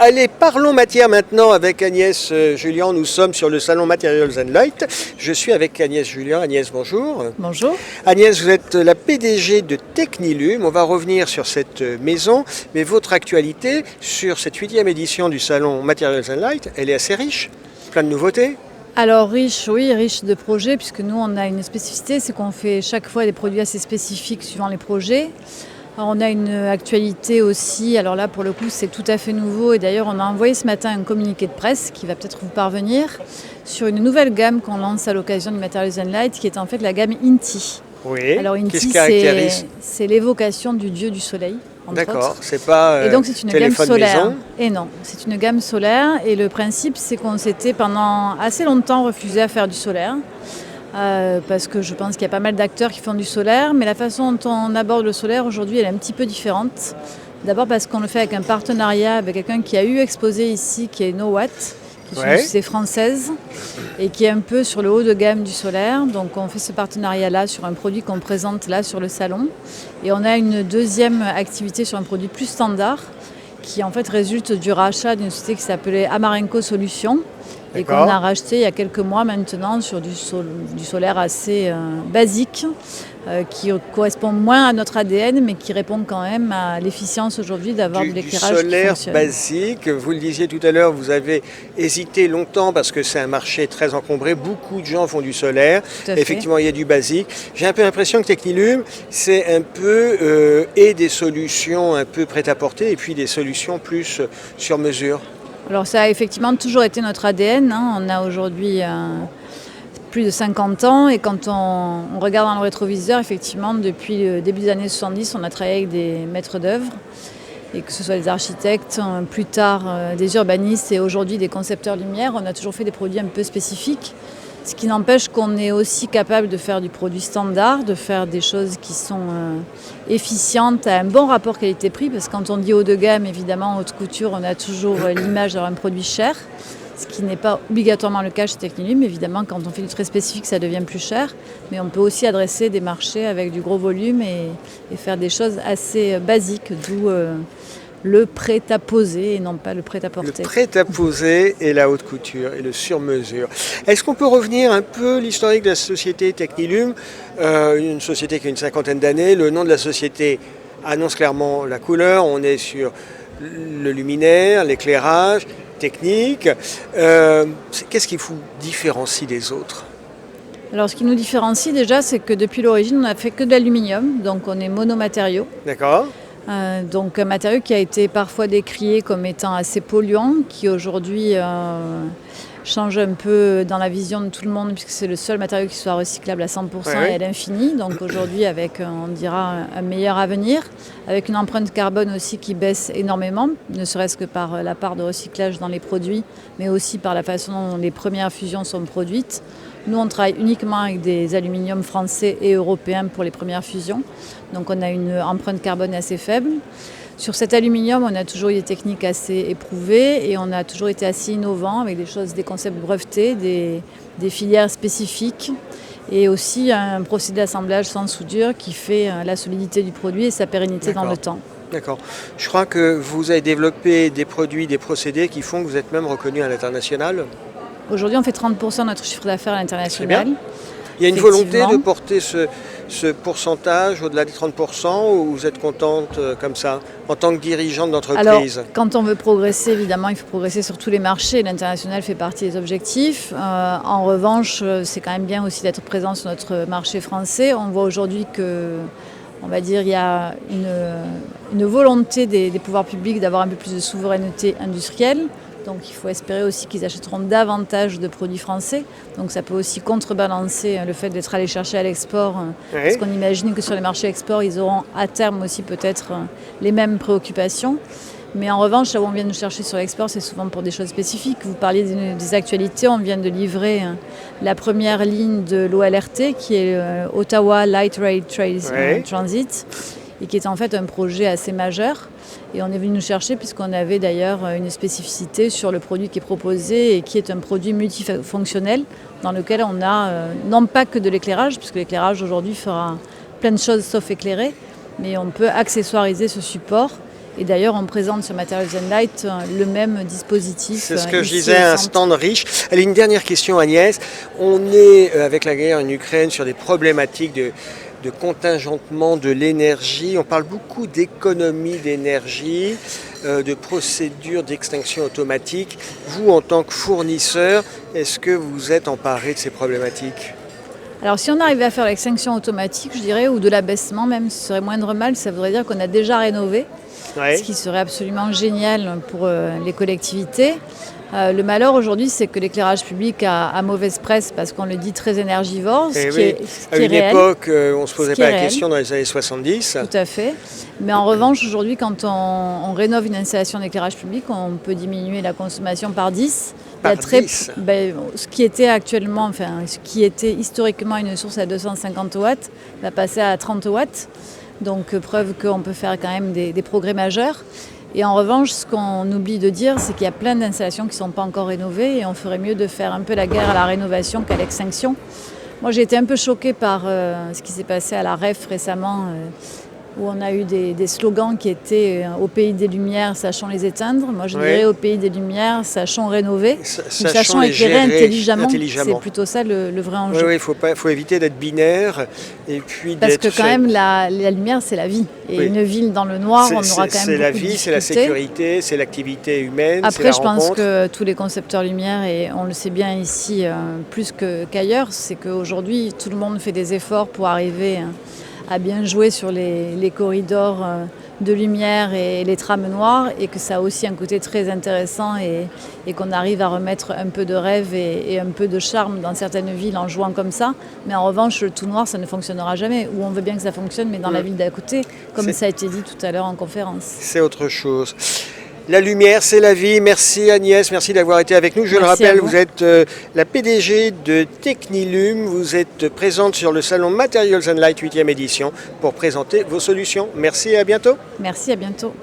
Allez, parlons matière maintenant avec Agnès Jullian. Nous sommes sur le salon Materials and Light. Je suis avec Agnès Jullian. Agnès, bonjour. Bonjour. Agnès, vous êtes la PDG de Technilum. On va revenir sur cette maison, mais votre actualité sur cette 8e édition du salon Materials and Light, elle est assez riche, plein de nouveautés. Alors riche, oui, riche de projets, puisque nous on a une spécificité, c'est qu'on fait chaque fois des produits assez spécifiques suivant les projets. Alors, on a une actualité aussi, alors là pour le coup c'est tout à fait nouveau et d'ailleurs on a envoyé ce matin un communiqué de presse qui va peut-être vous parvenir sur une nouvelle gamme qu'on lance à l'occasion du Materials and Light qui est en fait la gamme Inti. Oui, alors qu'est-ce Inti qui caractérise ? c'est l'évocation du dieu du soleil. D'accord, c'est pas et donc c'est une gamme solaire. maison. Et non, c'est une gamme solaire et le principe c'est qu'on s'était pendant assez longtemps refusé à faire du solaire. Parce que je pense qu'il y a pas mal d'acteurs qui font du solaire, mais la façon dont on aborde le solaire aujourd'hui, elle est un petit peu différente. D'abord parce qu'on le fait avec un partenariat avec quelqu'un qui a eu exposé ici, qui est NoWatt, qui est une société française et qui est un peu sur le haut de gamme du solaire. Donc on fait ce partenariat-là sur un produit qu'on présente là sur le salon. Et on a une deuxième activité sur un produit plus standard qui en fait résulte du rachat d'une société qui s'appelait Amarenco Solutions. Et qu'on a racheté il y a quelques mois maintenant sur du solaire assez basique, qui correspond moins à notre ADN, mais qui répond quand même à l'efficience aujourd'hui d'avoir de l'éclairage qui solaire fonctionne. Basique, vous le disiez tout à l'heure, vous avez hésité longtemps parce que c'est un marché très encombré, beaucoup de gens font du solaire, effectivement il y a du basique. J'ai un peu l'impression que Technilum, c'est un peu et des solutions un peu prêt-à-porter et puis des solutions plus sur mesure. Alors ça a effectivement toujours été notre ADN, hein. On a aujourd'hui plus de 50 ans et quand on regarde dans le rétroviseur, effectivement depuis le début des années 70, on a travaillé avec des maîtres d'œuvre et que ce soit des architectes, plus tard des urbanistes et aujourd'hui des concepteurs lumière, on a toujours fait des produits un peu spécifiques. Ce qui n'empêche qu'on est aussi capable de faire du produit standard, de faire des choses qui sont efficientes, à un bon rapport qualité-prix, parce que quand on dit haut de gamme, évidemment, haute couture, on a toujours l'image d'avoir un produit cher, ce qui n'est pas obligatoirement le cas chez Technilum. Évidemment, quand on fait du très spécifique, ça devient plus cher, mais on peut aussi adresser des marchés avec du gros volume et faire des choses assez basiques, d'où le prêt-à-poser et non pas le prêt-à-porter. Le prêt-à-poser et la haute couture et le sur-mesure. Est-ce qu'on peut revenir un peu l'historique de la société Technilum, une société qui a une cinquantaine d'années. Le nom de la société annonce clairement la couleur. On est sur le luminaire, l'éclairage, technique. Qu'est-ce qui vous différencie des autres ? Alors ce qui nous différencie déjà, c'est que depuis l'origine, on n'a fait que de l'aluminium, donc on est monomatériaux. D'accord. Donc un matériau qui a été parfois décrié comme étant assez polluant, qui aujourd'hui change un peu dans la vision de tout le monde puisque c'est le seul matériau qui soit recyclable à 100% et à l'infini. Donc aujourd'hui avec, on dira, un meilleur avenir, avec une empreinte carbone aussi qui baisse énormément, ne serait-ce que par la part de recyclage dans les produits, mais aussi par la façon dont les premières fusions sont produites. Nous, on travaille uniquement avec des aluminiums français et européens pour les premières fusions. Donc on a une empreinte carbone assez faible. Sur cet aluminium, on a toujours eu des techniques assez éprouvées et on a toujours été assez innovants avec des concepts brevetés, des filières spécifiques et aussi un procédé d'assemblage sans soudure qui fait la solidité du produit et sa pérennité dans le temps. D'accord. Je crois que vous avez développé des produits, des procédés qui font que vous êtes même reconnu à l'international. Aujourd'hui, on fait 30% de notre chiffre d'affaires à l'international. Il y a une volonté de porter ce pourcentage au-delà des 30% ou vous êtes contente comme ça, en tant que dirigeante d'entreprise ? Alors, quand on veut progresser, évidemment, il faut progresser sur tous les marchés. L'international fait partie des objectifs. En revanche, c'est quand même bien aussi d'être présent sur notre marché français. On voit aujourd'hui que, on va dire, il y a une volonté des pouvoirs publics d'avoir un peu plus de souveraineté industrielle. Donc il faut espérer aussi qu'ils achèteront davantage de produits français. Donc ça peut aussi contrebalancer le fait d'être allé chercher à l'export. Parce qu'on imagine que sur les marchés export, ils auront à terme aussi peut-être les mêmes préoccupations. Mais en revanche, là où on vient nous chercher sur l'export, c'est souvent pour des choses spécifiques. Vous parliez des actualités. On vient de livrer la première ligne de l'OLRT, qui est Ottawa Light Rail Transit, et qui est en fait un projet assez majeur. Et on est venu nous chercher puisqu'on avait d'ailleurs une spécificité sur le produit qui est proposé et qui est un produit multifonctionnel dans lequel on a non pas que de l'éclairage, puisque l'éclairage aujourd'hui fera plein de choses sauf éclairer, mais on peut accessoiriser ce support Et d'ailleurs, on présente sur Materials and Light le même dispositif. C'est ce que je ici disais, au un centre. stand riche. Allez, une dernière question, Agnès. On est, avec la guerre en Ukraine, sur des problématiques de contingentement de l'énergie. On parle beaucoup d'économie d'énergie, de procédures d'extinction automatique. Vous, en tant que fournisseur, est-ce que vous êtes emparé de ces problématiques ? Alors si on arrivait à faire l'extinction automatique, je dirais, ou de l'abaissement même, ce serait moindre mal. Ça voudrait dire qu'on a déjà rénové, Ouais. ce qui serait absolument génial pour les collectivités. Le malheur aujourd'hui, c'est que l'éclairage public a mauvaise presse parce qu'on le dit très énergivore, ce Eh qui oui. est, À une réel. époque, on ne se posait Ce qui pas est la réel. question dans les années 70. Tout à fait. Mais en revanche, aujourd'hui, quand on rénove une installation d'éclairage public, on peut diminuer la consommation par 10. Par 10. Ce qui était actuellement, ce qui était historiquement une source à 250 watts, va passer à 30 watts. Donc preuve qu'on peut faire quand même des progrès majeurs. Et en revanche, ce qu'on oublie de dire, c'est qu'il y a plein d'installations qui ne sont pas encore rénovées et on ferait mieux de faire un peu la guerre à la rénovation qu'à l'extinction. Moi, j'ai été un peu choquée par ce qui s'est passé à la REF récemment, où on a eu des slogans qui étaient au pays des Lumières, sachons les éteindre. Moi, je dirais au pays des Lumières, sachons rénover, ou sachons les éclairer gérer intelligemment. intelligemment. C'est plutôt ça le vrai enjeu. Oui, faut éviter d'être binaire et puis Parce d'être que quand même, la lumière, c'est la vie. Et Oui. une ville dans le noir, on aura quand même c'est la beaucoup de vie, c'est la difficultés. sécurité, c'est l'activité humaine, c'est Après, la je pense rencontre. que tous les concepteurs lumière, et on le sait bien ici plus qu'ailleurs, c'est qu'aujourd'hui, tout le monde fait des efforts pour arriver à bien jouer sur les corridors de lumière et les trames noires, et que ça a aussi un côté très intéressant et qu'on arrive à remettre un peu de rêve et un peu de charme dans certaines villes en jouant comme ça. Mais en revanche, le tout noir, ça ne fonctionnera jamais. Ou on veut bien que ça fonctionne, mais dans la ville d'à côté, comme ça a été dit tout à l'heure en conférence. C'est autre chose. La lumière, c'est la vie. Merci Agnès, merci d'avoir été avec nous. Je le Merci rappelle, à vous. vous êtes la PDG de Technilum. Vous êtes présente sur le salon Materials and Light 8e édition pour présenter vos solutions. Merci et à bientôt. Merci, à bientôt.